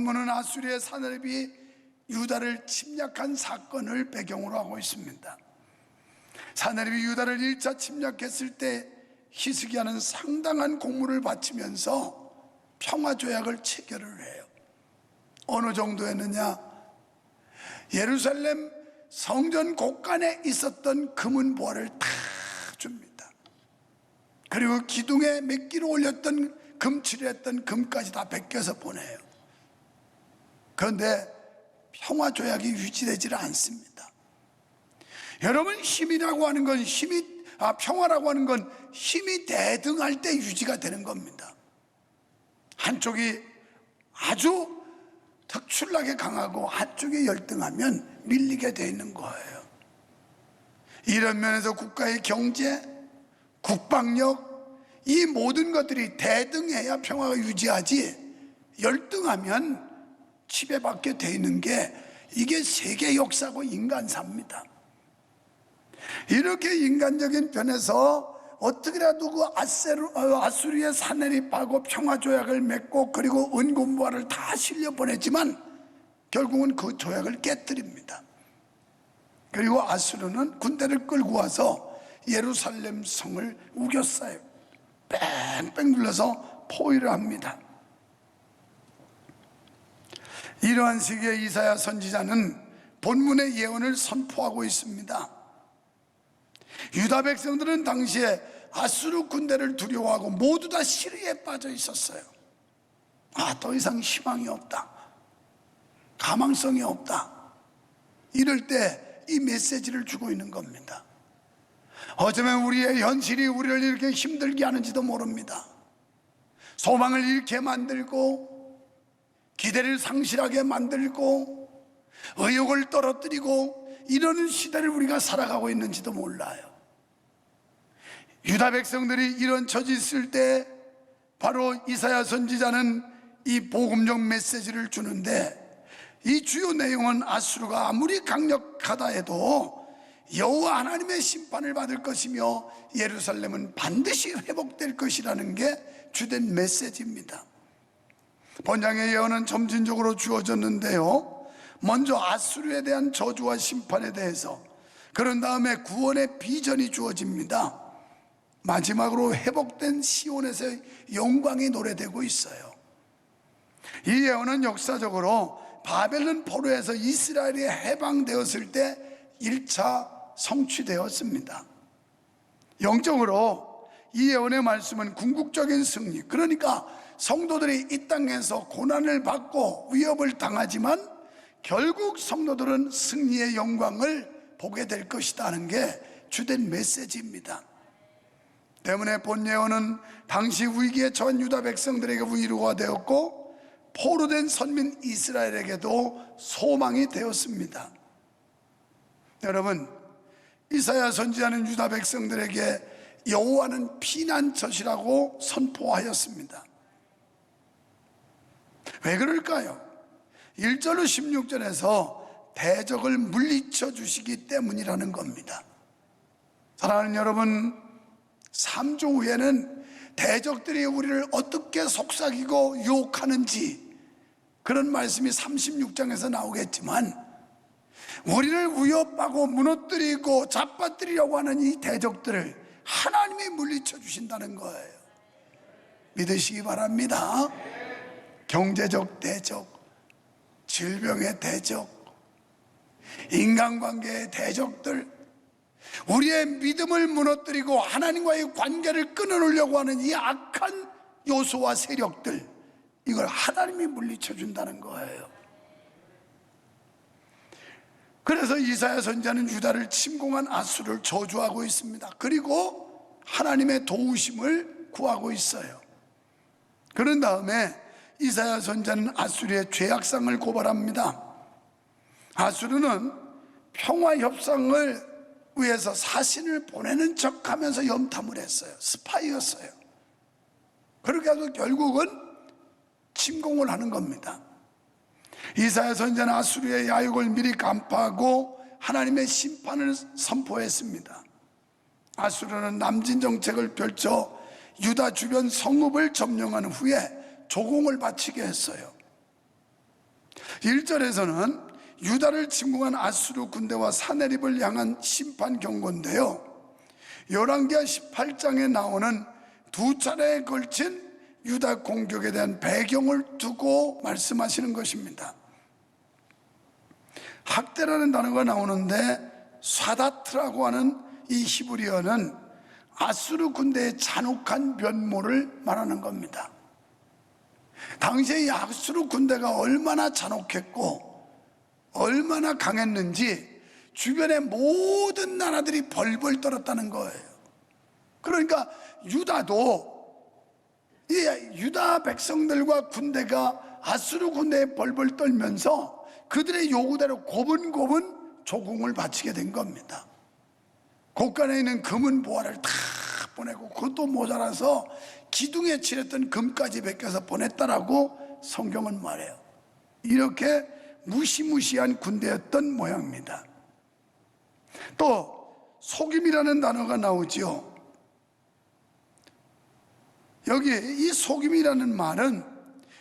본문은 아수리의 사내립이 유다를 침략한 사건을 배경으로 하고 있습니다. 사내립이 유다를 1차 침략했을 때 히스기야는 상당한 공물을 바치면서 평화조약을 체결을 해요. 어느 정도였느냐? 예루살렘 성전 곳간에 있었던 금은 보화를 다 줍니다. 그리고 기둥에 몇 기로 올렸던 금칠했던 금까지 다 베껴서 보내요. 그런데 평화조약이 유지되지를 않습니다. 여러분, 힘이라고 하는 건 평화라고 하는 건 힘이 대등할 때 유지가 되는 겁니다. 한쪽이 아주 특출나게 강하고 한쪽이 열등하면 밀리게 돼 있는 거예요. 이런 면에서 국가의 경제, 국방력, 이 모든 것들이 대등해야 평화가 유지하지, 열등하면 지배받게 돼 있는 게 이게 세계 역사고 인간사입니다. 이렇게 인간적인 편에서 어떻게라도 그 아수리의 사내립하고 평화조약을 맺고 그리고 은금보화를 다 실려보냈지만 결국은 그 조약을 깨뜨립니다. 그리고 아수르는 군대를 끌고 와서 예루살렘 성을 우겼어요. 뺑뺑 눌러서 포위를 합니다. 이러한 시기에 이사야 선지자는 본문의 예언을 선포하고 있습니다. 유다 백성들은 당시에 아수르 군대를 두려워하고 모두 다 시리에 빠져 있었어요. 더 이상 희망이 없다, 가망성이 없다. 이럴 때 이 메시지를 주고 있는 겁니다. 어쩌면 우리의 현실이 우리를 이렇게 힘들게 하는지도 모릅니다. 소망을 잃게 만들고 기대를 상실하게 만들고 의욕을 떨어뜨리고 이러는 시대를 우리가 살아가고 있는지도 몰라요. 유다 백성들이 이런 처지 있을 때 바로 이사야 선지자는 이 복음적 메시지를 주는데, 이 주요 내용은 아수르가 아무리 강력하다 해도 여호와 하나님의 심판을 받을 것이며 예루살렘은 반드시 회복될 것이라는 게 주된 메시지입니다. 본장의 예언은 점진적으로 주어졌는데요, 먼저 아수르에 대한 저주와 심판에 대해서, 그런 다음에 구원의 비전이 주어집니다. 마지막으로 회복된 시온에서의 영광이 노래되고 있어요. 이 예언은 역사적으로 바벨론 포로에서 이스라엘이 해방되었을 때 1차 성취되었습니다. 영적으로 이 예언의 말씀은 궁극적인 승리, 그러니까 성도들이 이 땅에서 고난을 받고 위협을 당하지만 결국 성도들은 승리의 영광을 보게 될 것이라는 게 주된 메시지입니다. 때문에 본 예언은 당시 위기에 처한 유다 백성들에게 위로가 되었고 포로된 선민 이스라엘에게도 소망이 되었습니다. 여러분, 이사야 선지자는 유다 백성들에게 여호와는 피난처시라고 선포하였습니다. 왜 그럴까요? 1절로 16절에서 대적을 물리쳐 주시기 때문이라는 겁니다. 사랑하는 여러분, 3조 후에는 대적들이 우리를 어떻게 속삭이고 유혹하는지 그런 말씀이 36장에서 나오겠지만, 우리를 위협하고 무너뜨리고 잡아뜨리려고 하는 이 대적들을 하나님이 물리쳐 주신다는 거예요. 믿으시기 바랍니다. 경제적 대적, 질병의 대적, 인간관계의 대적들, 우리의 믿음을 무너뜨리고 하나님과의 관계를 끊어놓으려고 하는 이 악한 요소와 세력들, 이걸 하나님이 물리쳐 준다는 거예요. 그래서 이사야 선지자는 유다를 침공한 아수르를 저주하고 있습니다. 그리고 하나님의 도우심을 구하고 있어요. 그런 다음에 이사야 선지자는 아수르의 죄악상을 고발합니다. 아수르는 평화협상을 위해서 사신을 보내는 척하면서 염탐을 했어요. 스파이였어요. 그렇게 해서 결국은 침공을 하는 겁니다. 이사야 선지자는 아수르의 야욕을 미리 간파하고 하나님의 심판을 선포했습니다. 아수르는 남진 정책을 펼쳐 유다 주변 성읍을 점령한 후에 조공을 바치게 했어요. 1절에서는 유다를 침공한 아수르 군대와 사내립을 향한 심판 경고인데요, 열왕기하 18장에 나오는 두 차례에 걸친 유다 공격에 대한 배경을 두고 말씀하시는 것입니다. 학대라는 단어가 나오는데 사다트라고 하는 이 히브리어는 아수르 군대의 잔혹한 면모를 말하는 겁니다. 당시에 이 아수르 군대가 얼마나 잔혹했고 얼마나 강했는지 주변의 모든 나라들이 벌벌 떨었다는 거예요. 그러니까 유다도, 이 유다 백성들과 군대가 아수르 군대에 벌벌 떨면서 그들의 요구대로 고분고분 조공을 바치게 된 겁니다. 곳간에 있는 금은 보화를 다 보내고 그것도 모자라서 기둥에 칠했던 금까지 벗겨서 보냈다라고 성경은 말해요. 이렇게 무시무시한 군대였던 모양입니다. 또 속임이라는 단어가 나오죠. 여기 이 속임이라는 말은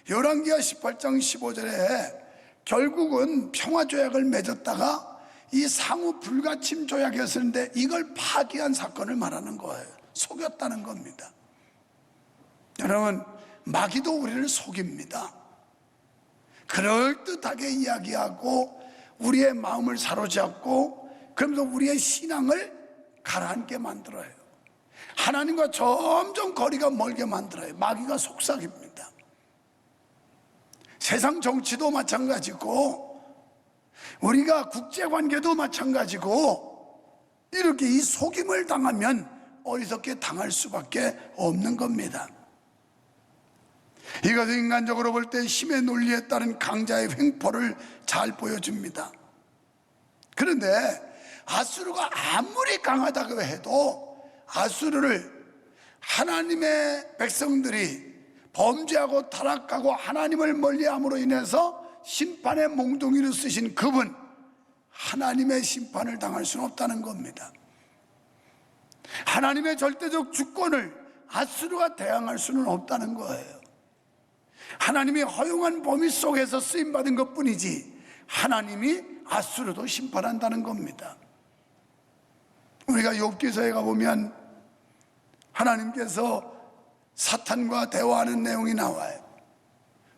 열왕기하 18장 15절에 결국은 평화조약을 맺었다가 이 상호 불가침 조약이었는데 이걸 파기한 사건을 말하는 거예요. 속였다는 겁니다. 여러분, 마귀도 우리를 속입니다. 그럴듯하게 이야기하고 우리의 마음을 사로잡고 그러면서 우리의 신앙을 가라앉게 만들어요. 하나님과 점점 거리가 멀게 만들어요. 마귀가 속삭입니다. 세상 정치도 마찬가지고 우리가 국제관계도 마찬가지고 이렇게 이 속임을 당하면 어리석게 당할 수밖에 없는 겁니다. 이것은 인간적으로 볼 때 힘의 논리에 따른 강자의 횡포를 잘 보여줍니다. 그런데 아수르가 아무리 강하다고 해도 아수르를 하나님의 백성들이 범죄하고 타락하고 하나님을 멀리함으로 인해서 심판의 몽둥이를 쓰신 그분, 하나님의 심판을 당할 수는 없다는 겁니다. 하나님의 절대적 주권을 아수르가 대항할 수는 없다는 거예요. 하나님이 허용한 범위 속에서 쓰임받은 것뿐이지 하나님이 아수르도 심판한다는 겁니다. 우리가 욥기서에 가보면 하나님께서 사탄과 대화하는 내용이 나와요.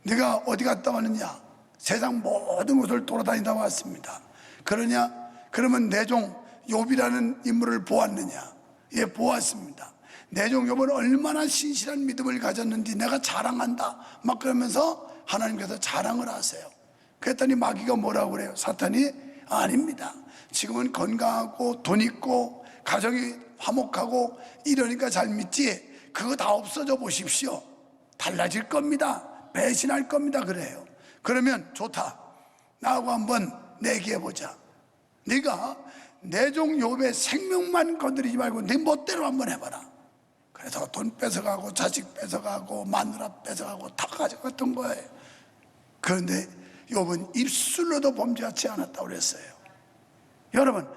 네가 어디 갔다 왔느냐? 세상 모든 곳을 돌아다니다 왔습니다. 그러면 내 종 욥이라는 인물을 보았느냐? 예, 보았습니다. 내 종 욥은 얼마나 신실한 믿음을 가졌는지 내가 자랑한다. 막 그러면서 하나님께서 자랑을 하세요. 그랬더니 마귀가 뭐라고 그래요? 사탄이 아닙니다. 지금은 건강하고 돈 있고 가정이 화목하고 이러니까 잘 믿지 그거 다 없어져 보십시오. 달라질 겁니다. 배신할 겁니다. 그래요. 그러면 좋다. 나하고 한번 내기해보자. 네가 내 종 욥의 생명만 건드리지 말고 네 멋대로 한번 해봐라. 그래서 돈 뺏어가고 자식 뺏어가고 마누라 뺏어가고 다 가져갔던 거예요. 그런데 욥은 입술로도 범죄하지 않았다고 그랬어요. 여러분,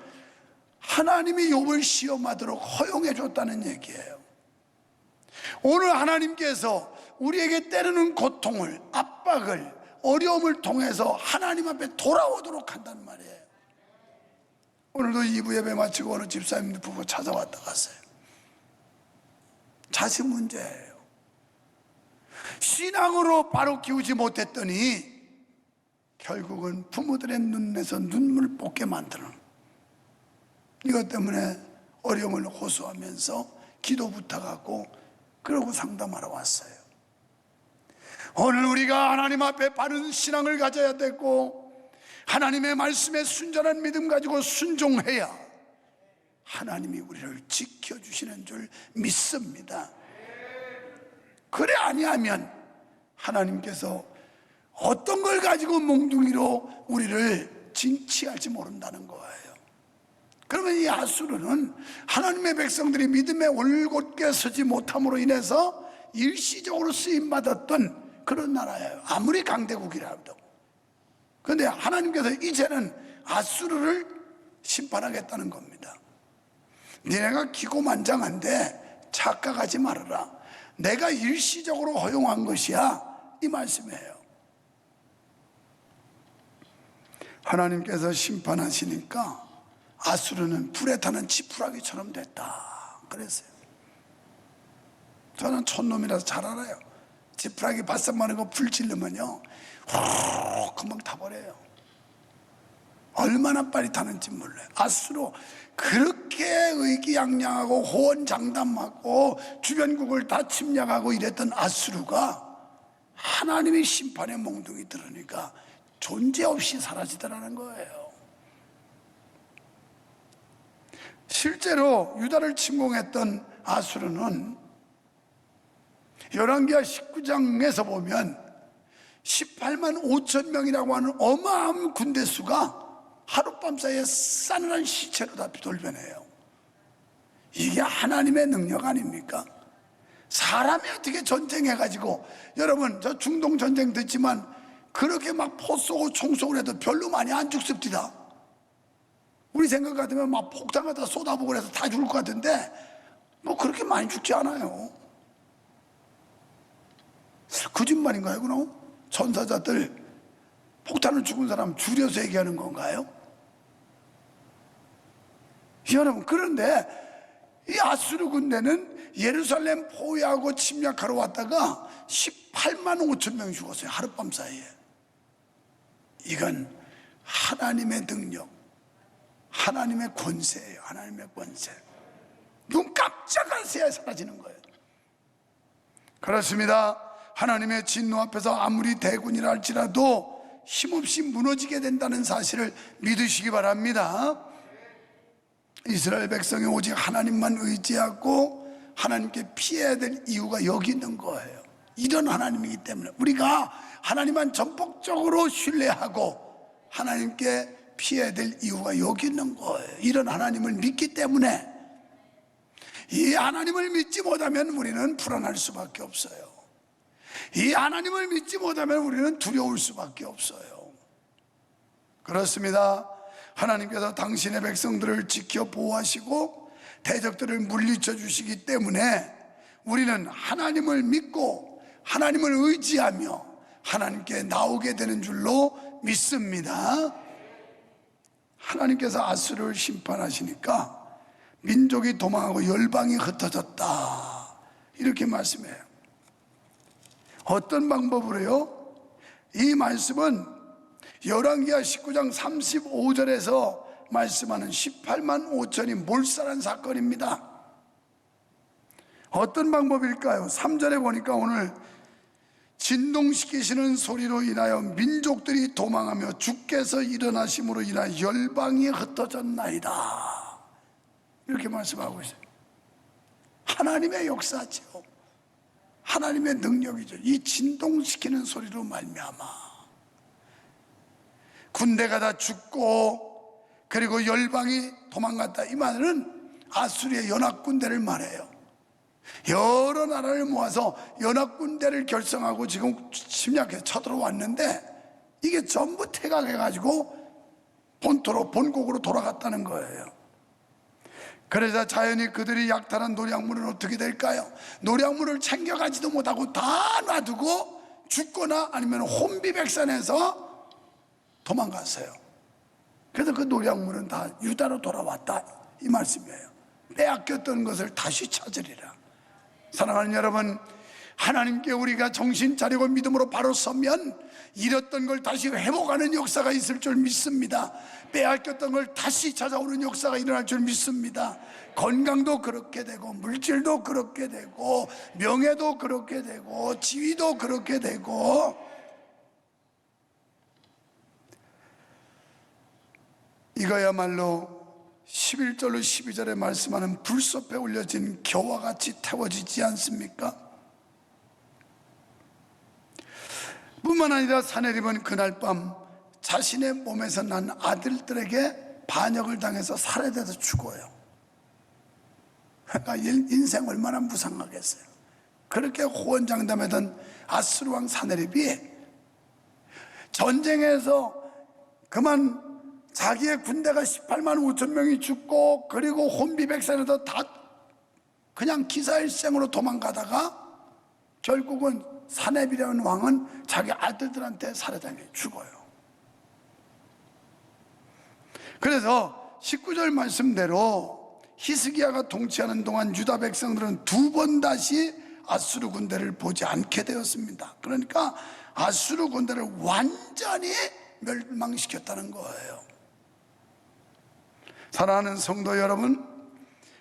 하나님이 욥을 시험하도록 허용해 줬다는 얘기예요. 오늘 하나님께서 우리에게 때리는 고통을, 압박을, 어려움을 통해서 하나님 앞에 돌아오도록 한단 말이에요. 오늘도 2부 예배 마치고 어느 집사님 부부 찾아왔다 갔어요. 자식 문제예요. 신앙으로 바로 키우지 못했더니 결국은 부모들의 눈에서 눈물 뽑게 만드는, 이것 때문에 어려움을 호소하면서 기도 부탁하고 그러고 상담하러 왔어요. 오늘 우리가 하나님 앞에 바른 신앙을 가져야 되고 하나님의 말씀에 순전한 믿음 가지고 순종해야 하나님이 우리를 지켜주시는 줄 믿습니다. 그래 아니하면 하나님께서 어떤 걸 가지고 몽둥이로 우리를 징치할지 모른다는 거예요. 그러면 이 아수르는 하나님의 백성들이 믿음에 올곧게 서지 못함으로 인해서 일시적으로 쓰임받았던 그런 나라예요. 아무리 강대국이라도. 그런데 하나님께서 이제는 아수르를 심판하겠다는 겁니다. 니네가 기고만장한데 착각하지 말아라. 내가 일시적으로 허용한 것이야, 이 말씀이에요. 하나님께서 심판하시니까 아수르는 불에 타는 지푸라기처럼 됐다 그랬어요. 저는 촌놈이라서 잘 알아요. 지푸라기 바싹 마른 거 불 찌르면요 후 금방 타버려요. 얼마나 빨리 타는지 몰라요. 아수르 그렇게 의기양양하고 호언장담하고 주변국을 다 침략하고 이랬던 아수르가 하나님의 심판의 몽둥이 들으니까 존재 없이 사라지더라는 거예요. 실제로 유다를 침공했던 아수르는 열왕기하 19장에서 보면 18만 5천 명이라고 하는 어마어마한 군대 수가 하룻밤 사이에 싸늘한 시체로 다 돌변해요. 이게 하나님의 능력 아닙니까? 사람이 어떻게 전쟁해가지고, 여러분 저 중동 전쟁 듣지만 그렇게 막 포 쏘고 총 쏘고 해도 별로 많이 안 죽습니다. 우리 생각 같으면 막 폭탄 갖다 쏟아보고 그래서 다 죽을 것 같은데 뭐 그렇게 많이 죽지 않아요. 거짓말인가요 그럼? 천사자들 폭탄을 죽은 사람 줄여서 얘기하는 건가요? 여러분, 그런데 이 아수르 군대는 예루살렘 포위하고 침략하러 왔다가 18만 5천 명이 죽었어요. 하룻밤 사이에. 이건 하나님의 능력, 하나님의 권세예요. 하나님의 권세. 눈 깜짝할 새에 사라지는 거예요. 그렇습니다. 하나님의 진노 앞에서 아무리 대군이라 할지라도 힘없이 무너지게 된다는 사실을 믿으시기 바랍니다. 이스라엘 백성이 오직 하나님만 의지하고 하나님께 피해야 될 이유가 여기 있는 거예요. 이런 하나님이기 때문에 우리가 하나님만 전폭적으로 신뢰하고 하나님께 피해야 될 이유가 여기 있는 거예요. 이런 하나님을 믿기 때문에. 이 하나님을 믿지 못하면 우리는 불안할 수밖에 없어요. 이 하나님을 믿지 못하면 우리는 두려울 수밖에 없어요. 그렇습니다. 하나님께서 당신의 백성들을 지켜 보호하시고 대적들을 물리쳐 주시기 때문에 우리는 하나님을 믿고 하나님을 의지하며 하나님께 나오게 되는 줄로 믿습니다. 하나님께서 아수르를 심판하시니까 민족이 도망하고 열방이 흩어졌다 이렇게 말씀해요. 어떤 방법으로요? 이 말씀은 열왕기하 19장 35절에서 말씀하는 18만 5천이 몰살한 사건입니다. 어떤 방법일까요? 3절에 보니까 오늘 진동시키시는 소리로 인하여 민족들이 도망하며 주께서 일어나심으로 인하여 열방이 흩어졌나이다 이렇게 말씀하고 있어요. 하나님의 역사죠. 하나님의 능력이죠. 이 진동시키는 소리로 말미암아 군대가 다 죽고 그리고 열방이 도망갔다. 이 말은 아수르의 연합군대를 말해요. 여러 나라를 모아서 연합군대를 결성하고 지금 침략해서 쳐들어왔는데 이게 전부 퇴각해가지고 본토로 본국으로 돌아갔다는 거예요. 그래서 자연히 그들이 약탈한 노략물은 어떻게 될까요? 노략물을 챙겨가지도 못하고 다 놔두고 죽거나 아니면 혼비백산해서 도망갔어요. 그래서 그 노략물은 다 유다로 돌아왔다 이 말씀이에요. 빼앗겼던 것을 다시 찾으리라. 사랑하는 여러분, 하나님께 우리가 정신 차리고 믿음으로 바로 서면 잃었던 걸 다시 회복하는 역사가 있을 줄 믿습니다. 빼앗겼던 걸 다시 찾아오는 역사가 일어날 줄 믿습니다. 건강도 그렇게 되고 물질도 그렇게 되고 명예도 그렇게 되고 지위도 그렇게 되고. 이거야말로 11절로 12절에 말씀하는 불섭에 올려진 겨와 같이 태워지지 않습니까? 뿐만 아니라 사내립은 그날 밤 자신의 몸에서 난 아들들에게 반역을 당해서 살해돼서 죽어요. 그러니까 인생 얼마나 무상하겠어요. 그렇게 호언장담하던 아수르 왕 사내립이 전쟁에서 그만 자기의 군대가 18만 5천 명이 죽고 그리고 혼비백산에서 다 그냥 기사일생으로 도망가다가 결국은 사내립이라는 왕은 자기 아들들한테 살해당해 죽어요. 그래서 19절 말씀대로 히스기야가 통치하는 동안 유다 백성들은 두 번 다시 아수르 군대를 보지 않게 되었습니다. 그러니까 아수르 군대를 완전히 멸망시켰다는 거예요. 사랑하는 성도 여러분,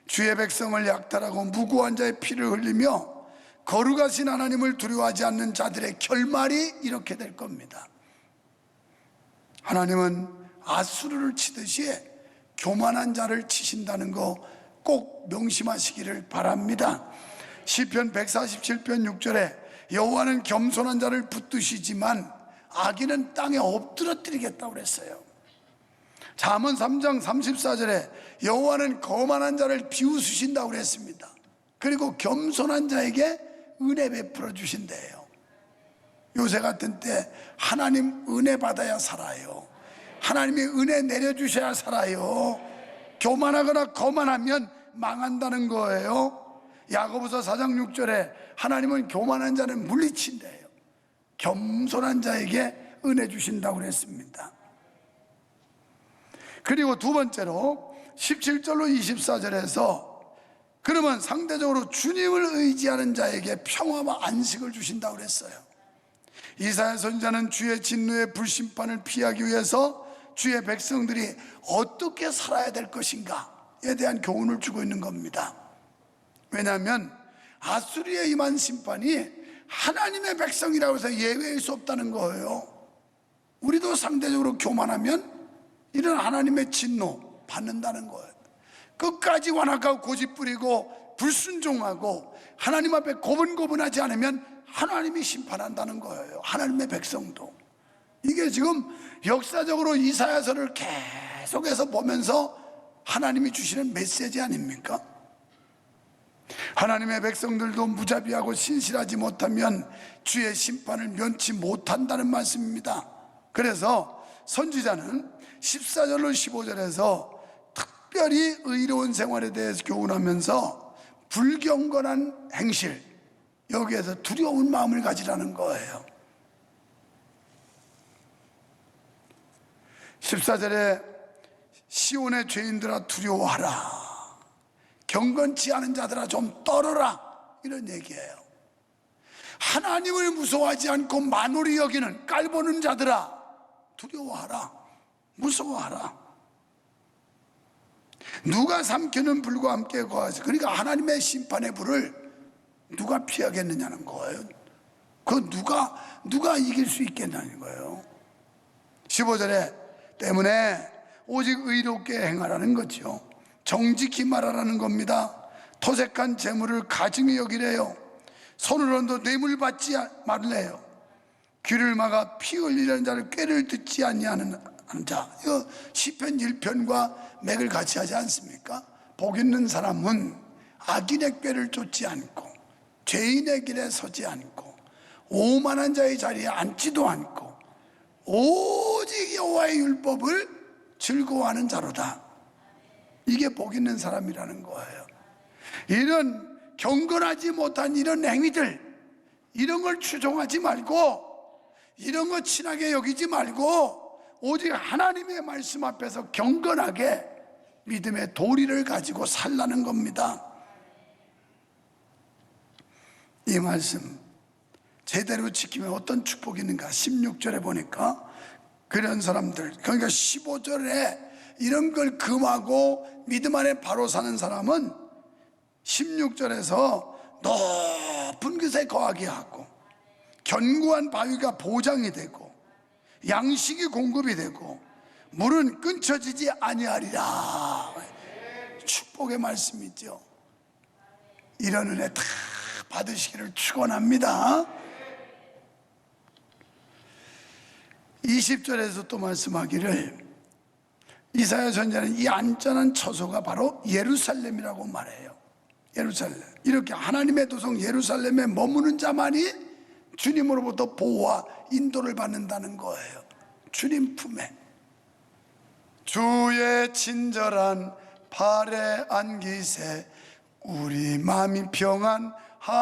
주의 백성을 약탈하고 무고한 자의 피를 흘리며 거룩하신 하나님을 두려워하지 않는 자들의 결말이 이렇게 될 겁니다. 하나님은 아수르를 치듯이 교만한 자를 치신다는 거 꼭 명심하시기를 바랍니다. 시편 147편 6절에 여호와는 겸손한 자를 붙드시지만 악인은 땅에 엎드러뜨리겠다고 그랬어요. 잠언 3장 34절에 여호와는 거만한 자를 비웃으신다고 그랬습니다. 그리고 겸손한 자에게 은혜 베풀어 주신대요. 요새 같은 때 하나님 은혜 받아야 살아요. 하나님이 은혜 내려주셔야 살아요. 교만하거나 거만하면 망한다는 거예요. 야고보서 4장 6절에 하나님은 교만한 자는 물리친대요. 겸손한 자에게 은혜 주신다고 그랬습니다. 그리고 두 번째로 17절로 24절에서 그러면 상대적으로 주님을 의지하는 자에게 평화와 안식을 주신다고 그랬어요. 이사야 선지자는 주의 진노의 불심판을 피하기 위해서 주의 백성들이 어떻게 살아야 될 것인가에 대한 교훈을 주고 있는 겁니다. 왜냐하면 아수리에 임한 심판이 하나님의 백성이라고 해서 예외일 수 없다는 거예요. 우리도 상대적으로 교만하면 이런 하나님의 진노 받는다는 거예요. 끝까지 완악하고 고집부리고 불순종하고 하나님 앞에 고분고분하지 않으면 하나님이 심판한다는 거예요. 하나님의 백성도. 이게 지금 역사적으로 이사야서를 계속해서 보면서 하나님이 주시는 메시지 아닙니까? 하나님의 백성들도 무자비하고 신실하지 못하면 주의 심판을 면치 못한다는 말씀입니다. 그래서 선지자는 14절로 15절에서 특별히 의로운 생활에 대해서 교훈하면서 불경건한 행실, 여기에서 두려운 마음을 가지라는 거예요. 14절에 시온의 죄인들아 두려워하라, 경건치 않은 자들아 좀 떨어라, 이런 얘기예요. 하나님을 무서워하지 않고 만홀히 여기는 깔보는 자들아 두려워하라, 무서워하라. 누가 삼키는 불과 함께 거하지. 그러니까 하나님의 심판의 불을 누가 피하겠느냐는 거예요. 그 누가 이길 수 있겠냐는 거예요. 15절에 때문에 오직 의롭게 행하라는 거죠. 정직히 말하라는 겁니다. 토색한 재물을 가증히 여기래요. 손으로도 뇌물 받지 말래요. 귀를 막아 피 흘리는 자를 꾀를 듣지 아니하는 자. 이거 시편 1편과 맥을 같이 하지 않습니까? 복 있는 사람은 악인의 꾀를 쫓지 않고 죄인의 길에 서지 않고 오만한 자의 자리에 앉지도 않고 오직 여호와의 율법을 즐거워하는 자로다. 이게 복 있는 사람이라는 거예요. 이런 경건하지 못한 이런 행위들, 이런 걸 추종하지 말고, 이런 거 친하게 여기지 말고 오직 하나님의 말씀 앞에서 경건하게 믿음의 도리를 가지고 살라는 겁니다. 이 말씀 제대로 지키면 어떤 축복이 있는가? 16절에 보니까 그런 사람들, 그러니까 15절에 이런 걸 금하고 믿음 안에 바로 사는 사람은 16절에서 높은 곳에 거하게 하고 견고한 바위가 보장이 되고 양식이 공급이 되고 물은 끊쳐지지 아니하리라. 축복의 말씀이죠. 이런 은혜 다 받으시기를 축원합니다. 20절에서 또 말씀하기를 이사야 선지자는 이 안전한 처소가 바로 예루살렘이라고 말해요. 예루살렘. 이렇게 하나님의 도성 예루살렘에 머무는 자만이 주님으로부터 보호와 인도를 받는다는 거예요. 주님 품에. 주의 친절한 팔에 안기세 우리 마음이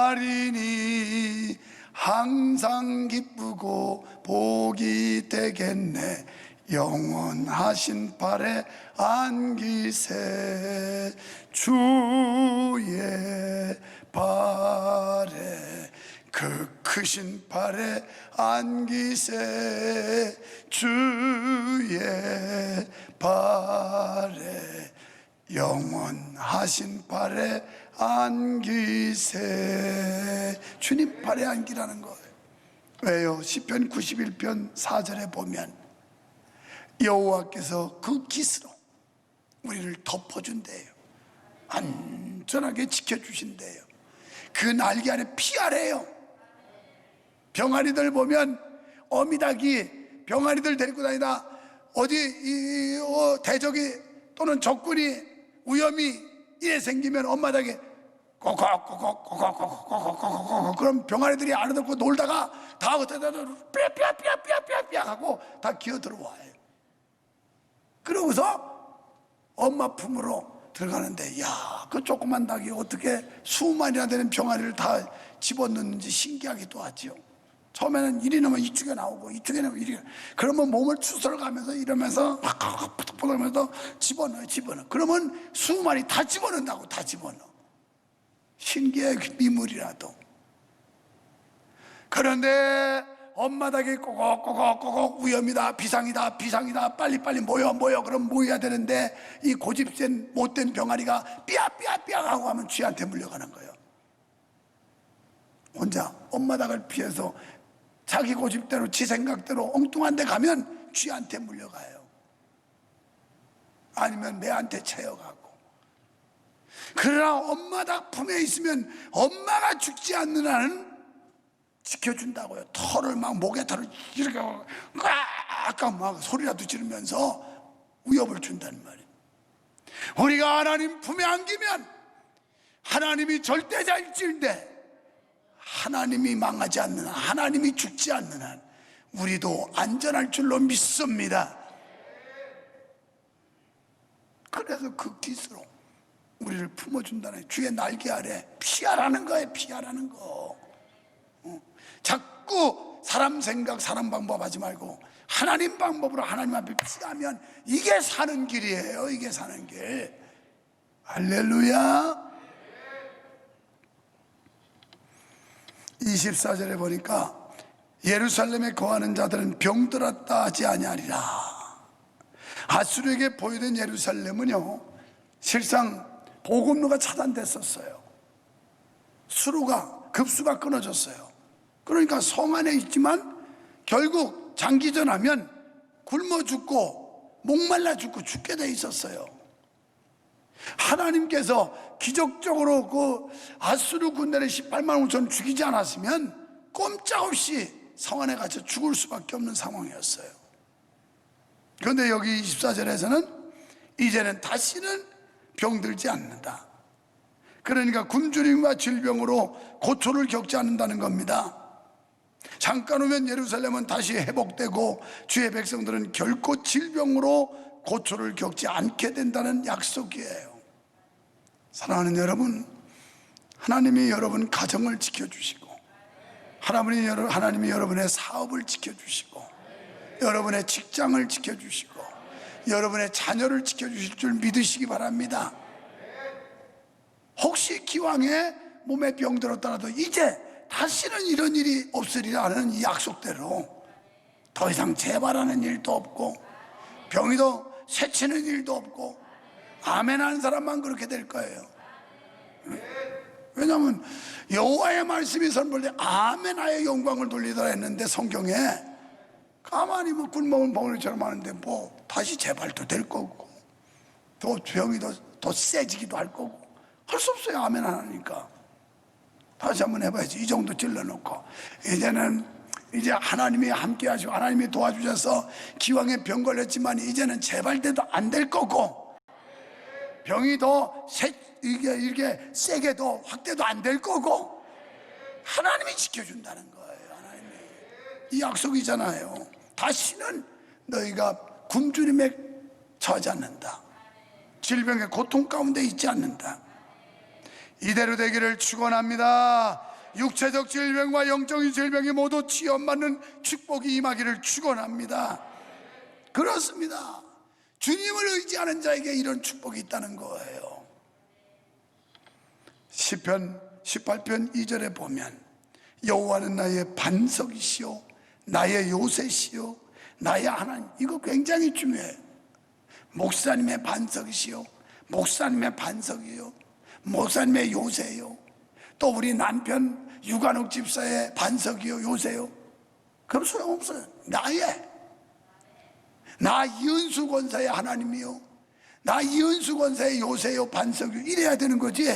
평안하리니 항상 기쁘고 복이 되겠네 영원하신 발에 안기세 주의 발에 그 크신 발에 안기세 주의 발에 영원하신 발에 안기세. 주님 발에 안기라는 거예요. 왜요? 시편 91편 4절에 보면 여호와께서 그 깃으로 우리를 덮어준대요. 안전하게 지켜주신대요. 그 날개 아래 피 아래요. 병아리들 보면 어미닭이 병아리들 데리고 다니다 어디 대적이 또는 적군이 위험이 이래 생기면 엄마 닭이 꼬꼬꼬꼬꼬꼬꼬꼬꼬꼬 그럼 병아리들이 알아듣고 놀다가 다 어쩌다 삐약삐약삐약삐약 하고 다 기어 들어와요. 그러고서 엄마 품으로 들어가는데, 야, 그 조그만 닭이 어떻게 수만이나 되는 병아리를 다 집어넣는지 신기하기도 하죠. 처음에는 이리 넣으면 이쪽에 나오고 이쪽에 넣으면 이리, 그러면 몸을 추스러 가면서 이러면서 푸득푸득 하면서 집어넣어요. 그러면 20마리 다 집어넣는다고. 다 집어넣어. 신기해. 미물이라도. 그런데 엄마 닭이 꼬곡꼬곡꼬곡 위험이다, 비상이다, 빨리 모여. 그럼 모여야 되는데 이 고집센 못된 병아리가 삐약삐약 하고 하면 쥐한테 물려가는 거예요. 혼자 엄마 닭을 피해서 자기 고집대로 지 생각대로 엉뚱한 데 가면 쥐한테 물려가요. 아니면 매한테 채여가고. 그러나 엄마 닭 품에 있으면 엄마가 죽지 않는 한은 지켜준다고요. 털을 막 목에 털을 이렇게 꽉 막 소리라도 지르면서 위협을 준다는 말이에요. 우리가 하나님 품에 안기면 하나님이 절대자일진데 하나님이 망하지 않는 한, 하나님이 죽지 않는 한 우리도 안전할 줄로 믿습니다. 그래서 그 깃으로 우리를 품어준다는, 주의 날개 아래 피하라는 거예요. 피하라는 거. 자꾸 사람 생각, 사람 방법 하지 말고 하나님 방법으로 하나님 앞에 피하면 이게 사는 길이에요. 이게 사는 길. 할렐루야. 24절에 보니까 예루살렘에 거하는 자들은 병들었다 하지 아니하리라. 아수르에게 보여된 예루살렘은요, 실상 보급로가 차단됐었어요. 급수가 끊어졌어요. 그러니까 성 안에 있지만 결국 장기전하면 굶어 죽고 목말라 죽게 돼 있었어요. 하나님께서 기적적으로 그 아수르 군대를 18만 5천 죽이지 않았으면 꼼짝없이 성 안에 갇혀 죽을 수밖에 없는 상황이었어요. 그런데 여기 24절에서는 이제는 다시는 병들지 않는다. 그러니까 굶주림과 질병으로 고초를 겪지 않는다는 겁니다. 잠깐 후면 예루살렘은 다시 회복되고 주의 백성들은 결코 질병으로 고초를 겪지 않게 된다는 약속이에요. 사랑하는 여러분, 하나님이 여러분 가정을 지켜주시고 하나님이 여러분의 사업을 지켜주시고 여러분의 직장을 지켜주시고 여러분의 자녀를 지켜주실 줄 믿으시기 바랍니다. 혹시 기왕에 몸에 병들었더라도 이제 다시는 이런 일이 없으리라는 이 약속대로 더 이상 재발하는 일도 없고 병이 더 새치는 일도 없고 아멘 하는 사람만 그렇게 될 거예요. 왜냐하면 여호와의 말씀이 선포될 때 아멘 하여 영광을 돌리더라 했는데 성경에 가만히 뭐 굶먹은 벙어리처럼 하는데 뭐 다시 재발도 될 거고 더 병이 더 세지기도 할 거고 할 수 없어요. 아멘 안 하니까. 다시 한번 해봐야지. 이 정도 찔러놓고 이제 하나님이 함께 하시고 하나님이 도와주셔서 기왕에 병 걸렸지만 이제는 재발돼도 안 될 거고 병이 더 이렇게 세게도 확대도 안 될 거고 하나님이 지켜준다는 거예요. 하나님이. 이 약속이잖아요. 다시는 너희가 굶주림에 처하지 않는다. 질병의 고통 가운데 있지 않는다. 이대로 되기를 축원합니다. 육체적 질병과 영적인 질병이 모두 치유받는 축복이 임하기를 축원합니다. 그렇습니다. 주님을 의지하는 자에게 이런 축복이 있다는 거예요. 시편 18편 2절에 보면 여호와는 나의 반석이시요 나의 요새시요 나의 하나님. 이거 굉장히 중요해요. 목사님의 반석이시요 목사님의 반석이요 목사님의 요새요, 또 우리 남편 유관욱 집사의 반석이요 요새요. 그럼 소용없어요. 나 이은수 권사의 하나님이요 나 이은수 권사의 요새요 반석이요 이래야 되는 거지.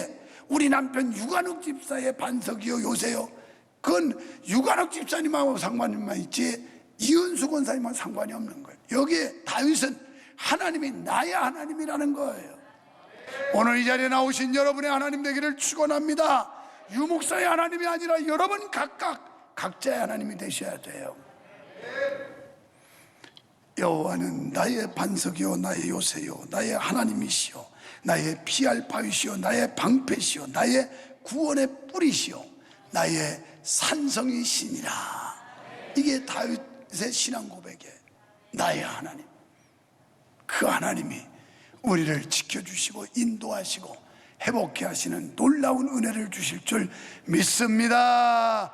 우리 남편 유관욱 집사의 반석이요 요새요, 그건 유관욱 집사님하고 상관만 있지 이은수 권사님하고 상관이 없는 거예요. 여기에 다윗은 하나님이 나의 하나님이라는 거예요. 오늘 이 자리에 나오신 여러분의 하나님 되기를 축원합니다. 유목사의 하나님이 아니라 여러분 각자의 하나님이 되셔야 돼요. 여호와는 나의 반석이요 나의 요새요 나의 하나님이시요 나의 피할 바위시요 나의 방패시요 나의 구원의 뿌리시요 나의 산성이시니라. 이게 다윗의 신앙 고백이에요. 나의 하나님, 그 하나님이 우리를 지켜주시고 인도하시고 회복케 하시는 놀라운 은혜를 주실 줄 믿습니다.